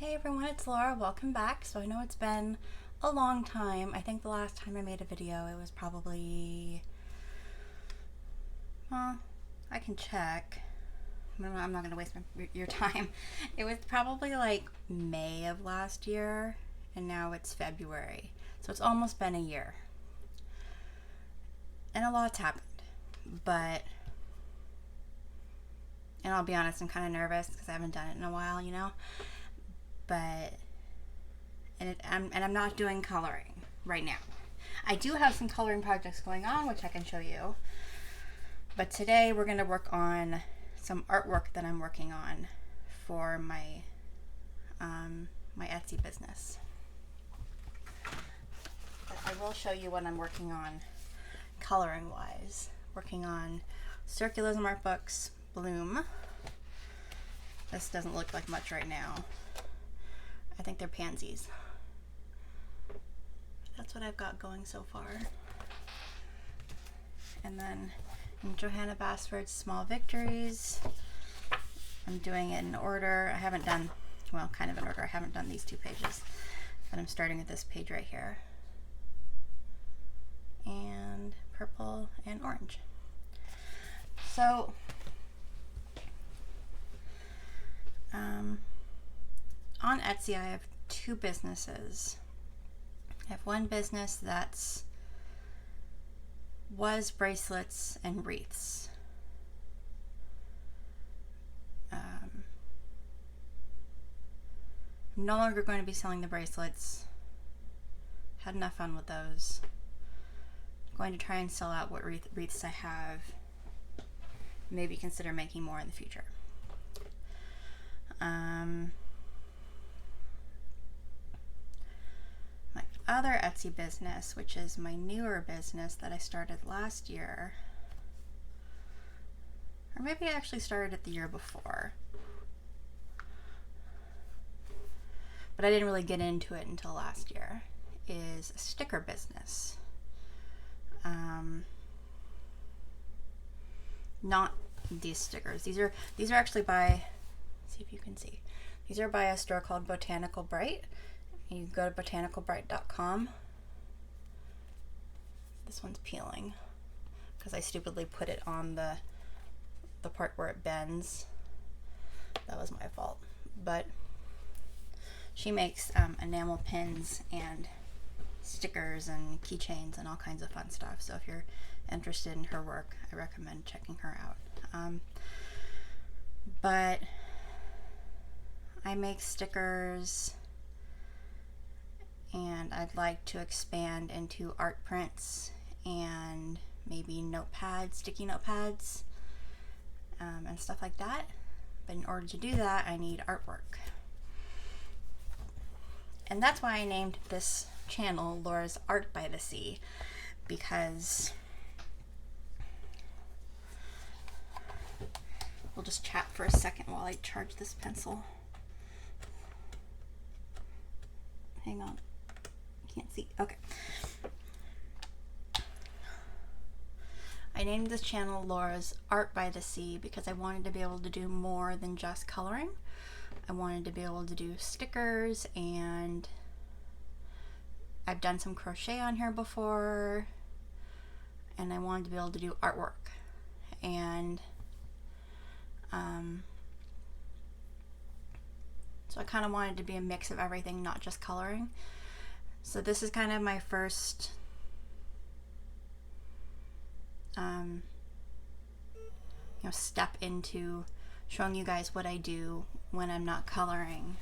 Hey everyone, it's Laura. Welcome back. So I know it's been a long time. I think the last time I made a video, it was probably, well, I can check. I'm not going to waste your time. It was probably like May of last year, and now it's February. So it's almost been a year. And a lot's happened. But, and I'll be honest, I'm kind of nervous because I haven't done it in a while, But I'm not doing coloring right now. I do have some coloring projects going on, which I can show you. But today we're going to work on some artwork that I'm working on for my my Etsy business. But I will show you what I'm working on coloring wise. Working on Circulism Art Books Bloom. This doesn't look like much right now. I think they're pansies. That's what I've got going so far. And then in Johanna Basford's Small Victories, I'm doing it in order. I haven't done, well, kind of in order. I haven't done these two pages, but I'm starting at this page right here. And purple and orange. So, on Etsy, I have two businesses. I have one business was bracelets and wreaths. I'm no longer going to be selling the bracelets. Had enough fun with those. I'm going to try and sell out what wreaths I have. Maybe consider making more in the future. My other Etsy business, which is my newer business that I started last year, or maybe I actually started it the year before, but I didn't really get into it until last year, is a sticker business. Not these stickers. These are actually by, see if you can see. These are by a store called Botanical Bright. You go to botanicalbright.com. This one's peeling because I stupidly put it on the part where it bends. That was my fault. But she makes enamel pins and stickers and keychains and all kinds of fun stuff. So if you're interested in her work, I recommend checking her out. But I make stickers, and I'd like to expand into art prints and maybe notepads, sticky notepads, and stuff like that. But in order to do that, I need artwork. And that's why I named this channel Laura's Art by the Sea, because we'll just chat for a second while I charge this pencil. Hang on. Can't see. Okay. I named this channel Laura's Art by the Sea because I wanted to be able to do more than just coloring. I wanted to be able to do stickers, and I've done some crochet on here before, and I wanted to be able to do artwork. And so I kind of wanted to be a mix of everything, not just coloring. So this is kind of my first step into showing you guys what I do when I'm not coloring.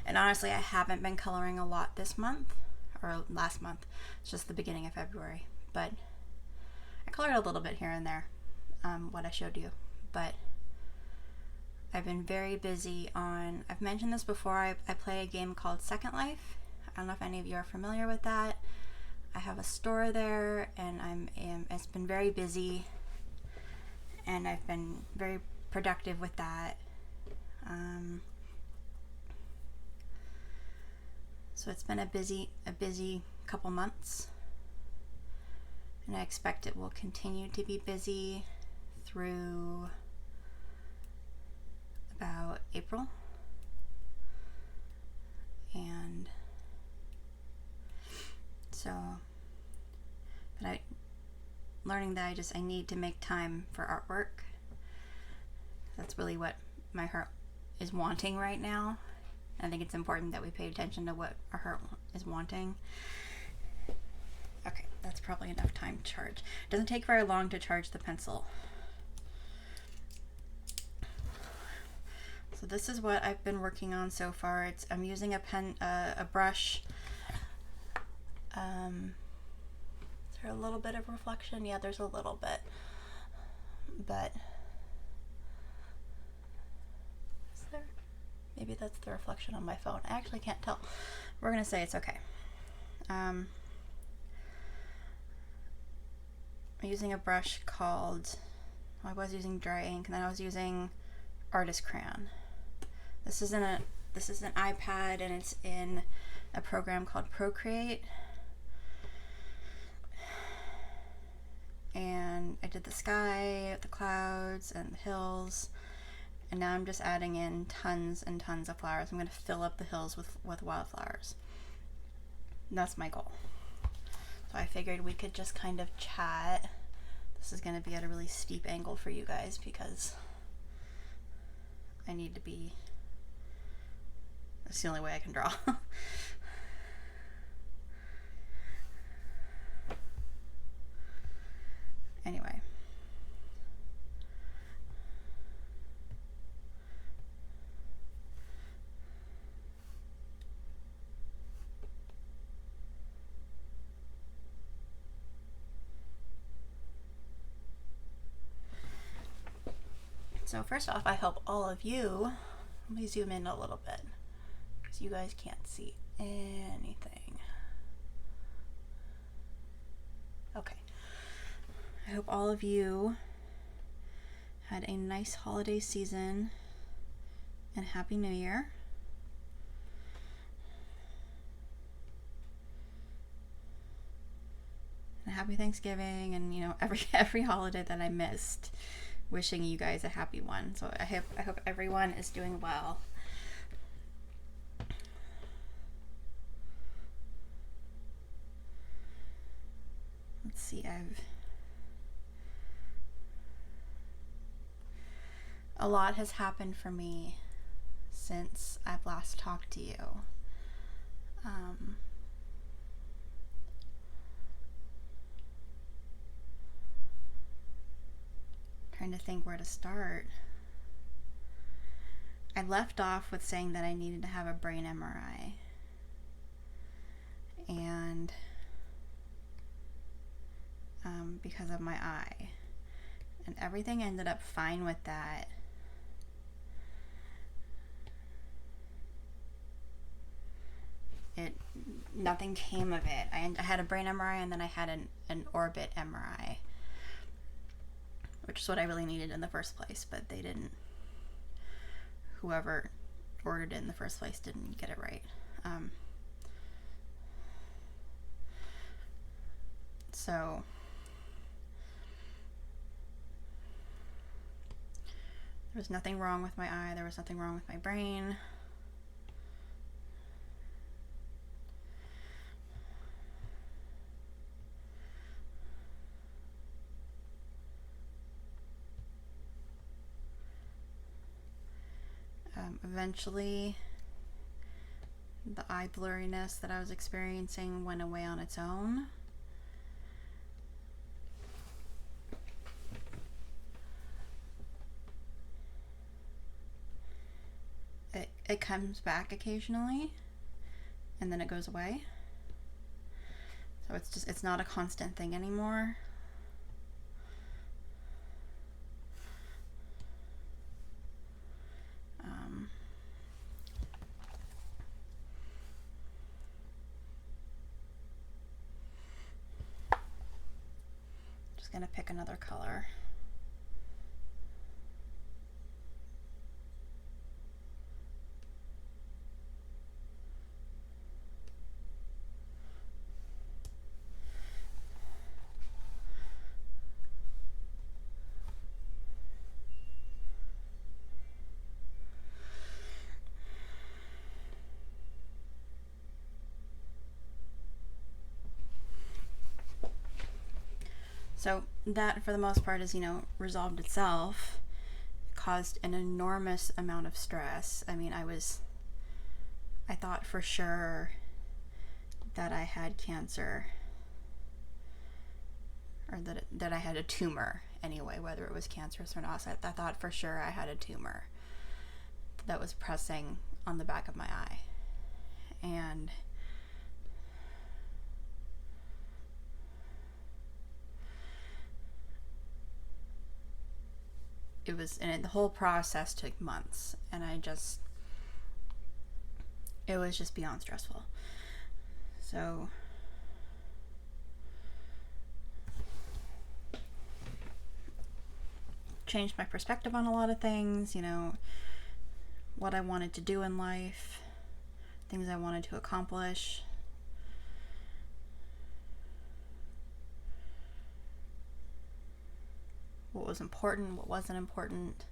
And honestly, I haven't been coloring a lot this month, or last month. It's just the beginning of February. But I colored a little bit here and there, what I showed you. But I've been very busy on, I've mentioned this before, I play a game called Second Life. I don't know if any of you are familiar with that. I have a store there, and it's been very busy, and I've been very productive with that. So it's been a busy couple months, and I expect it will continue to be busy through about April. learning that I need to make time for artwork. That's really what my heart is wanting right now. I think it's important that we pay attention to what our heart is wanting. Okay, that's probably enough time to charge. It doesn't take very long to charge the pencil. So this is what I've been working on so far. I'm using a brush. Is there a little bit of reflection? Yeah, there's a little bit, but is there? Maybe that's the reflection on my phone. I actually can't tell. We're gonna say it's okay. I'm using a brush called, I was using dry ink, and then I was using artist crayon. This is an iPad, and it's in a program called Procreate. And I did the sky, the clouds, and the hills. And now I'm just adding in tons and tons of flowers. I'm going to fill up the hills with wildflowers. And that's my goal. So I figured we could just kind of chat. This is going to be at a really steep angle for you guys because I need to be, that's the only way I can draw. Anyway. So first off, I hope all of you, let me zoom in a little bit because you guys can't see anything. Okay. I hope all of you had a nice holiday season and Happy New Year. And Happy Thanksgiving, and every holiday that I missed. Wishing you guys a happy one. So I hope everyone is doing well. Let's see, a lot has happened for me since I've last talked to you. Trying to think where to start. I left off with saying that I needed to have a brain MRI. And because of my eye. And everything ended up fine with that. Nothing came of it. I had a brain MRI, and then I had an orbit MRI, which is what I really needed in the first place, but they didn't, whoever ordered it in the first place didn't get it right. So there was nothing wrong with my eye, there was nothing wrong with my brain. Eventually, the eye blurriness that I was experiencing went away on its own. It comes back occasionally, and then it goes away. So it's not a constant thing anymore. Just gonna pick another color. So that, for the most part, is, resolved itself. Caused an enormous amount of stress. I mean, I thought for sure that I had cancer, or that I had a tumor anyway, whether it was cancerous or not. So I thought for sure I had a tumor that was pressing on the back of my eye. And the whole process took months, and it was just beyond stressful. So changed my perspective on a lot of things, what I wanted to do in life, things I wanted to accomplish. What was important, what wasn't important.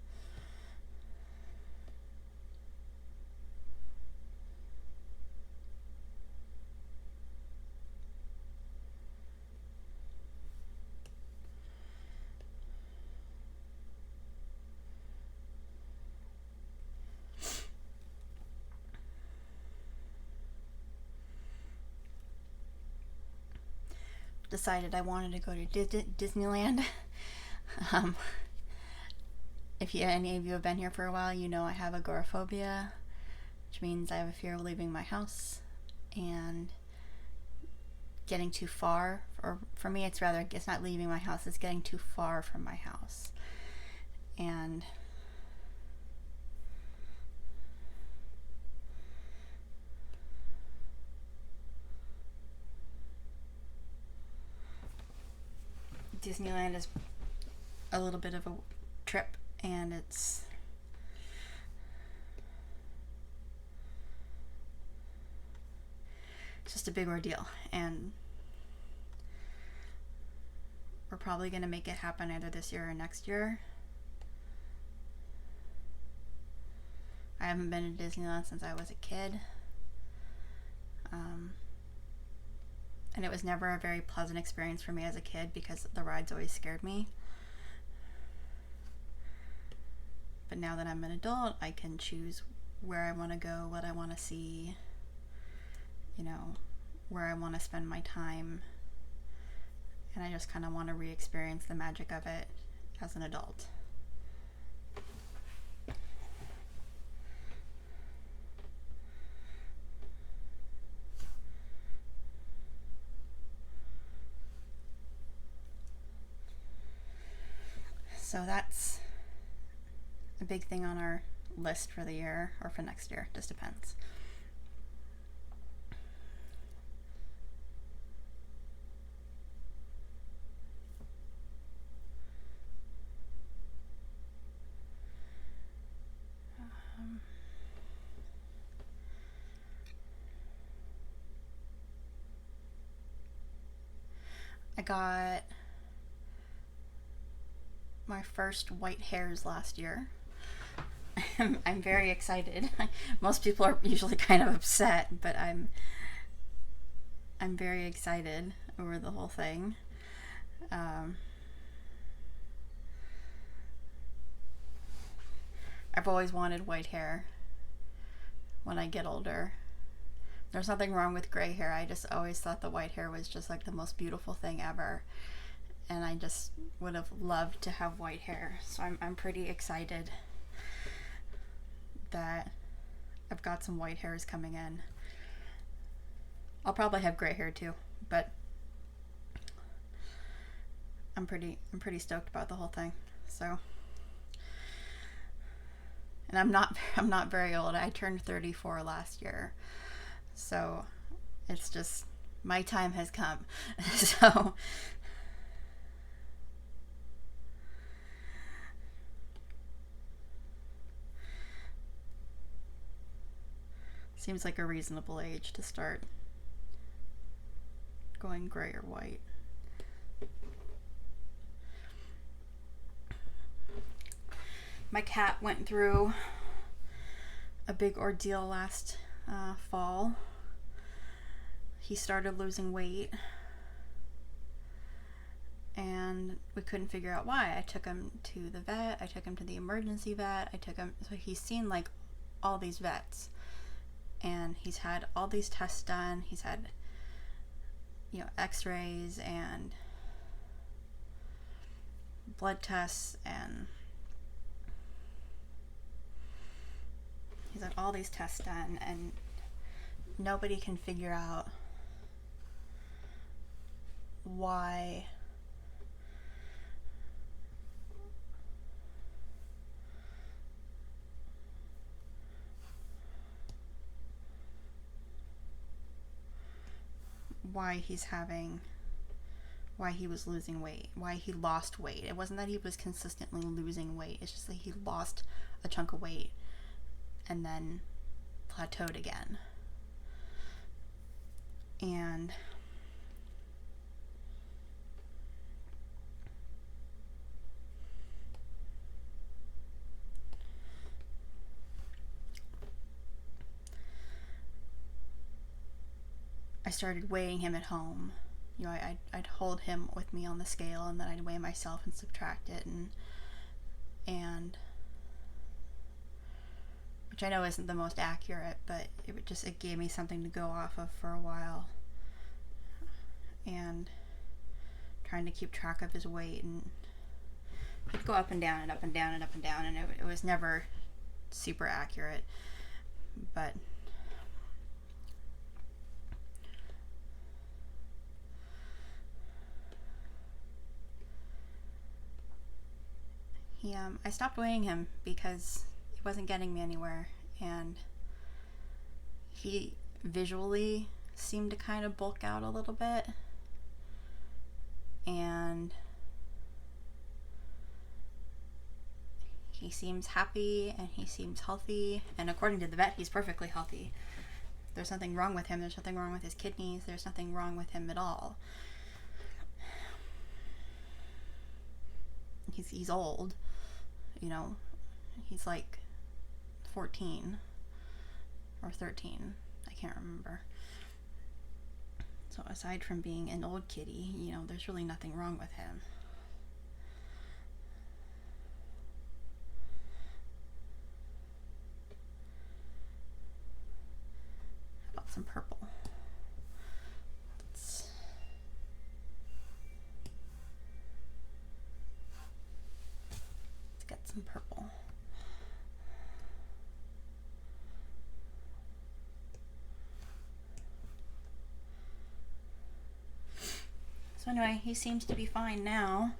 Decided I wanted to go to Disneyland. If any of you have been here for a while, I have agoraphobia, which means I have a fear of leaving my house and getting too far. Or for me, it's not leaving my house, it's getting too far from my house. And Disneyland is a little bit of a trip, and it's just a big ordeal, and we're probably going to make it happen either this year or next year. I haven't been to Disneyland since I was a kid. And it was never a very pleasant experience for me as a kid because the rides always scared me. But now that I'm an adult, I can choose where I want to go, what I want to see, where I want to spend my time. And I just kind of want to re-experience the magic of it as an adult. So that's a big thing on our list for the year, or for next year, just depends. I got my first white hairs last year. I'm very excited. Most people are usually kind of upset, but I'm very excited over the whole thing. I've always wanted white hair when I get older. There's nothing wrong with gray hair. I just always thought the white hair was just like the most beautiful thing ever. And I just would have loved to have white hair. So I'm pretty excited that I've got some white hairs coming in. I'll probably have gray hair too, but I'm pretty stoked about the whole thing. So, and I'm not very old. I turned 34 last year. So it's just, my time has come. So seems like a reasonable age to start going gray or white. My cat went through a big ordeal last fall. He started losing weight, and we couldn't figure out why. I took him to the vet, I took him to the emergency vet, so he's seen like all these vets, and he's had all these tests done. He's had, x-rays and blood tests, and he's had all these tests done, and nobody can figure out why why he was losing weight, why he lost weight. It wasn't that he was consistently losing weight, it's just that he lost a chunk of weight and then plateaued again. And I started weighing him at home. I'd hold him with me on the scale, and then I'd weigh myself and subtract it, and which I know isn't the most accurate, but it gave me something to go off of for a while, and trying to keep track of his weight, and he'd go up and down and up and down and up and down, and it was never super accurate, but I stopped weighing him because he wasn't getting me anywhere, and he visually seemed to kind of bulk out a little bit, and he seems happy and he seems healthy, and according to the vet, he's perfectly healthy. There's nothing wrong with him. There's nothing wrong with his kidneys. There's nothing wrong with him at all. He's old, he's like 14 or 13, I can't remember. So aside from being an old kitty, there's really nothing wrong with him. How about some purple? Let's get some purple. So anyway, he seems to be fine now.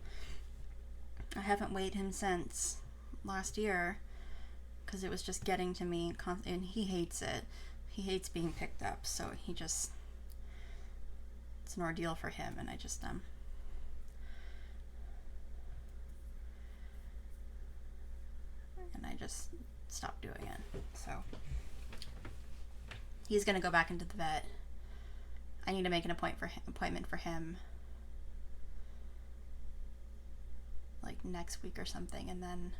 I haven't weighed him since last year because it was just getting to me, and he hates it. He hates being picked up, so it's an ordeal for him, and I just stopped doing it. So he's gonna go back into the vet. I need to make an appointment for him like next week or something, and then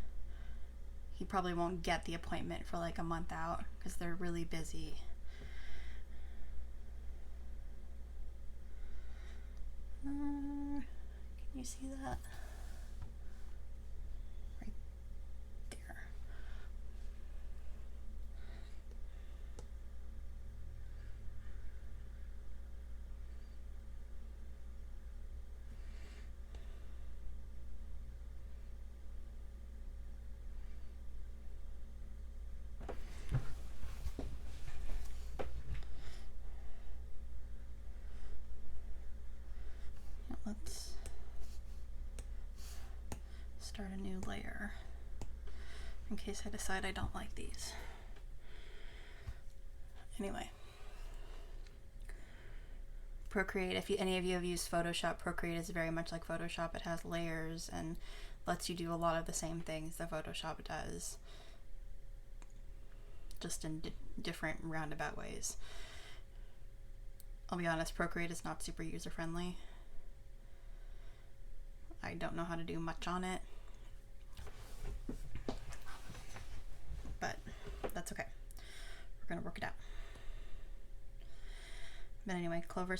he probably won't get the appointment for like a month out because they're really busy. Can you see that? Right there. Let's start a new layer in case I decide I don't like these. Anyway, Procreate, if any of you have used Photoshop, Procreate is very much like Photoshop. It has layers and lets you do a lot of the same things that Photoshop does, just in different roundabout ways. I'll be honest, Procreate is not super user-friendly. I don't know how to do much on it, but that's okay. We're gonna work it out. But anyway, Clover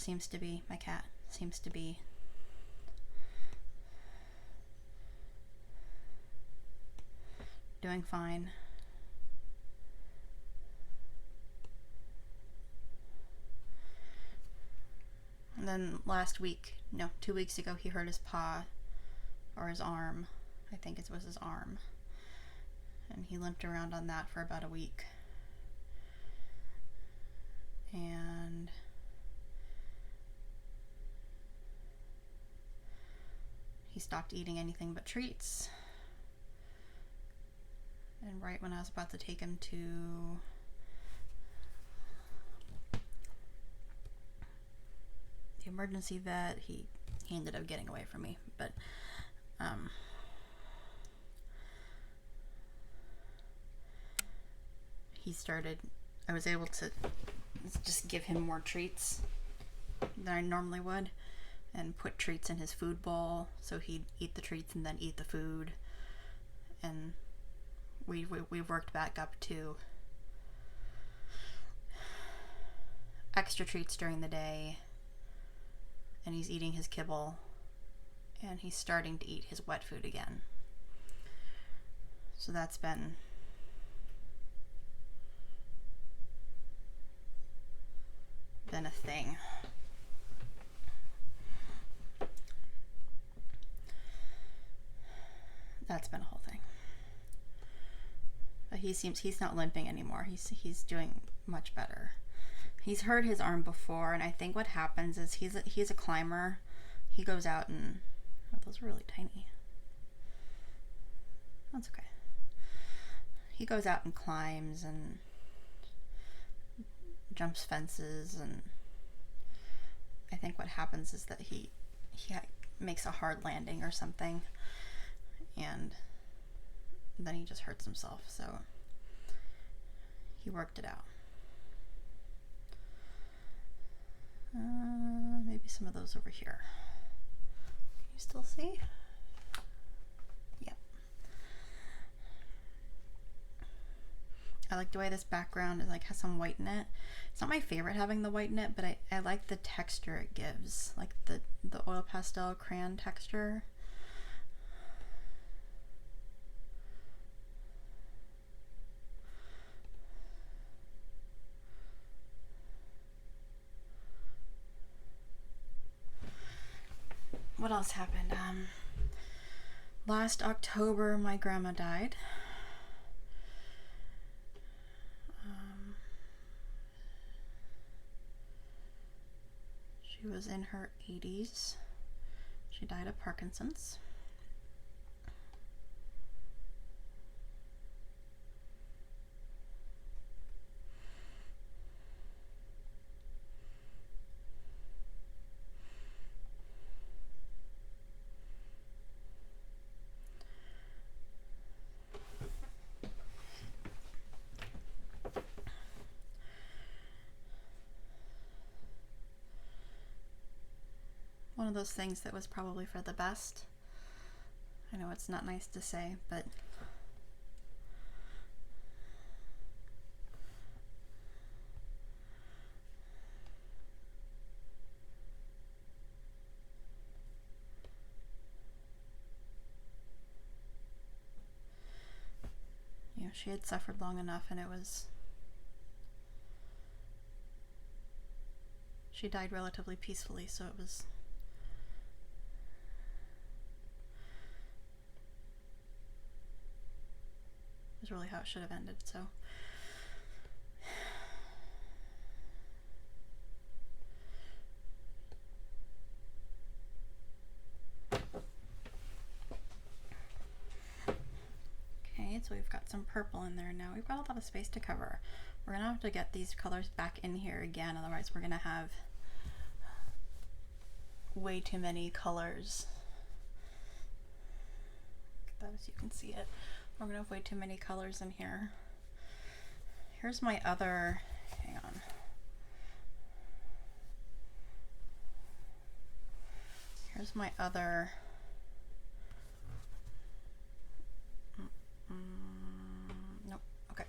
my cat seems to be doing fine. And then 2 weeks ago, he hurt his paw, or his arm. I think it was his arm. And he limped around on that for about a week. And he stopped eating anything but treats. And right when I was about to take him to the emergency vet, he ended up getting away from me. But I was able to just give him more treats than I normally would, and put treats in his food bowl so he'd eat the treats and then eat the food. And we worked back up to extra treats during the day, and he's eating his kibble, and he's starting to eat his wet food again. So that's been a thing. That's been a whole thing. But he's not limping anymore. He's doing much better. He's hurt his arm before, and I think what happens is he's a climber. He goes out and those are really tiny. That's okay. He goes out and climbs and jumps fences, and I think what happens is that he makes a hard landing or something, and then he just hurts himself. So he worked it out. Maybe some of those over here. Can you still see? Yep. I like the way this background has some white in it. It's not my favorite having the white in it, but I like the texture it gives, like the oil pastel crayon texture. What else happened? Last October, my grandma died. She was in her 80s. She died of Parkinson's. One of those things that was probably for the best. I know it's not nice to say, but she had suffered long enough, and she died relatively peacefully, so it was really how it should have ended. So okay, so we've got some purple in there now. We've got a lot of space to cover. We're gonna have to get these colors back in here again, otherwise we're gonna have way too many colors. Look at that, as you can see it. We're gonna have way too many colors in here. Here's my other, hang on. Here's my other, nope, okay.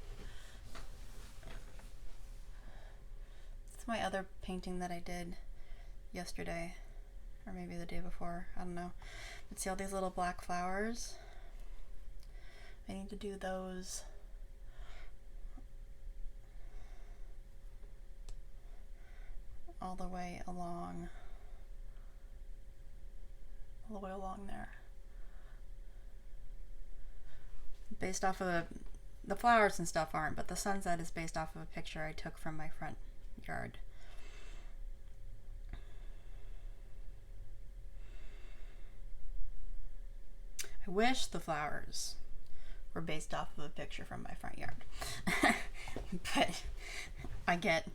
It's my other painting that I did yesterday, or maybe the day before, I don't know. But see all these little black flowers? I need to do those all the way along there. Based off of the flowers and stuff aren't, but the sunset is based off of a picture I took from my front yard. I wish the flowers were based off of a picture from my front yard. But I get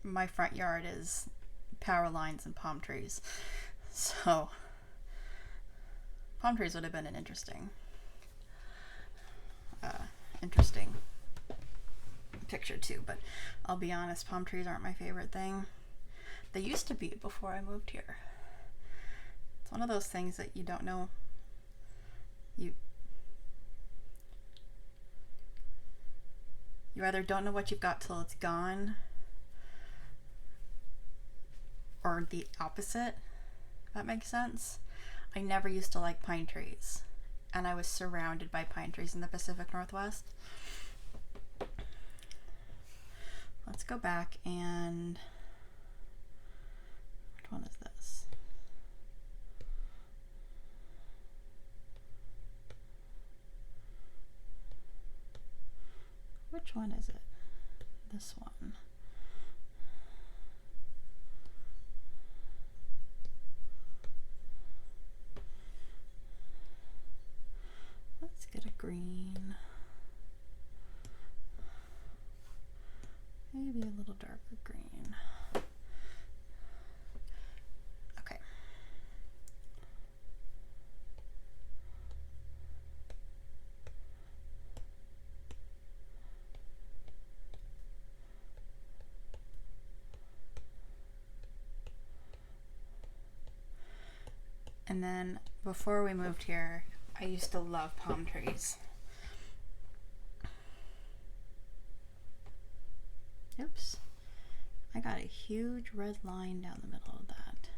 my front yard is power lines and palm trees. So palm trees would have been an interesting picture too, but I'll be honest, palm trees aren't my favorite thing. They used to be before I moved here. It's one of those things that you don't know. You either don't know what you've got till it's gone, or the opposite, if that makes sense. I never used to like pine trees, and I was surrounded by pine trees in the Pacific Northwest. Let's go back and, which one is this? Which one is it? This one. Let's get a green. Maybe a little darker green. Okay. And then before we moved here, I used to love palm trees. Oops. I got a huge red line down the middle of that.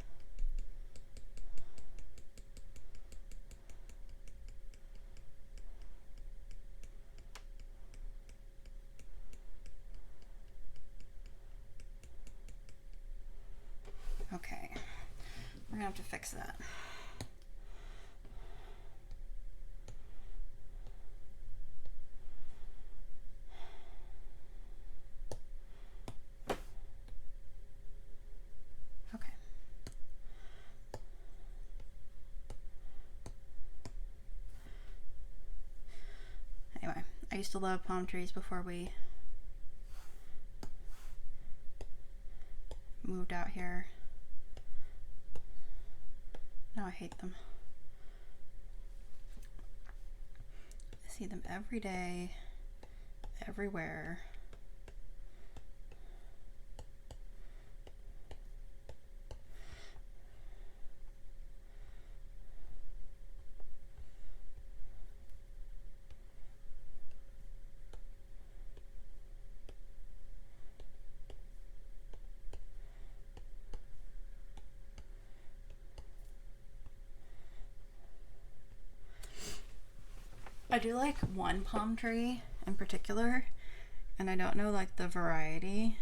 Okay. We're gonna have to fix that. I used to love palm trees before we moved out here. Now I hate them. I see them every day, everywhere. I do like one palm tree in particular, and I don't know like the variety.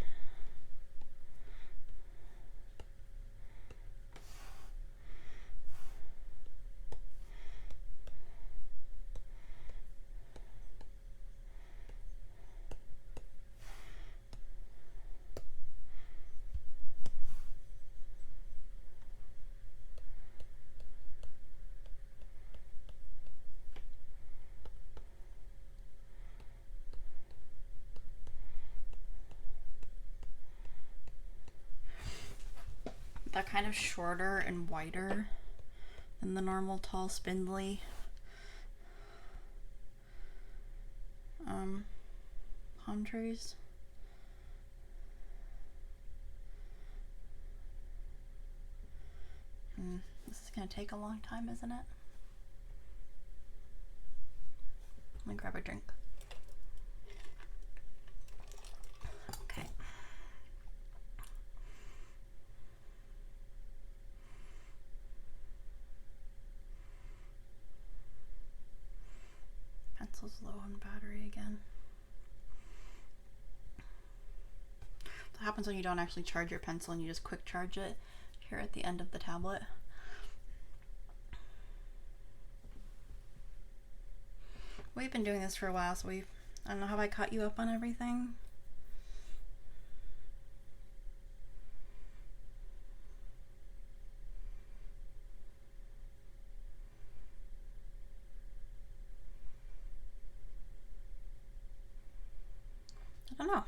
They're kind of shorter and wider than the normal tall spindly palm trees. This is gonna take a long time, isn't it? Let me grab a drink. Okay. Pencils pencil's low on battery again. What happens when you don't actually charge your pencil and you just quick charge it here at the end of the tablet? We've been doing this for a while, so I don't know, have I caught you up on everything? I don't know.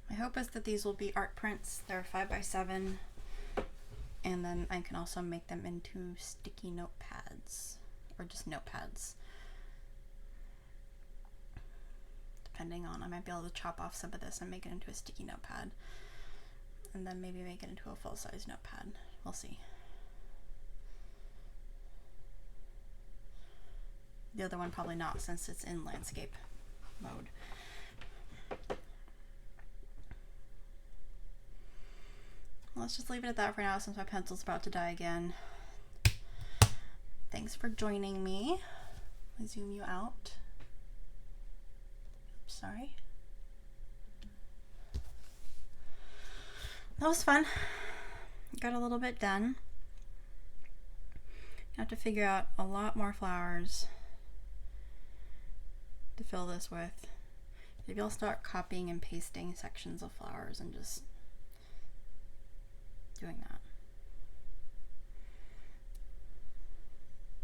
My hope is that these will be art prints. They're 5x7, and then I can also make them into sticky notepads, or just notepads. Depending on, I might be able to chop off some of this and make it into a sticky notepad, and then maybe make it into a full-size notepad. We'll see. The other one probably not, since it's in landscape mode. Let's just leave it at that for now, since my pencil's about to die again. Thanks for joining me. Let me zoom you out. Sorry. That was fun. Got a little bit done. I have to figure out a lot more flowers to fill this with. Maybe I'll start copying and pasting sections of flowers and just doing that.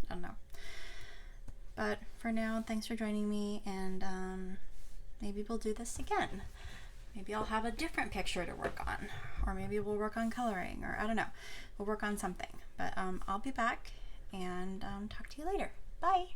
I don't know. But for now, thanks for joining me, and maybe we'll do this again. Maybe I'll have a different picture to work on, or maybe we'll work on coloring, or I don't know. We'll work on something. But I'll be back and talk to you later. Bye!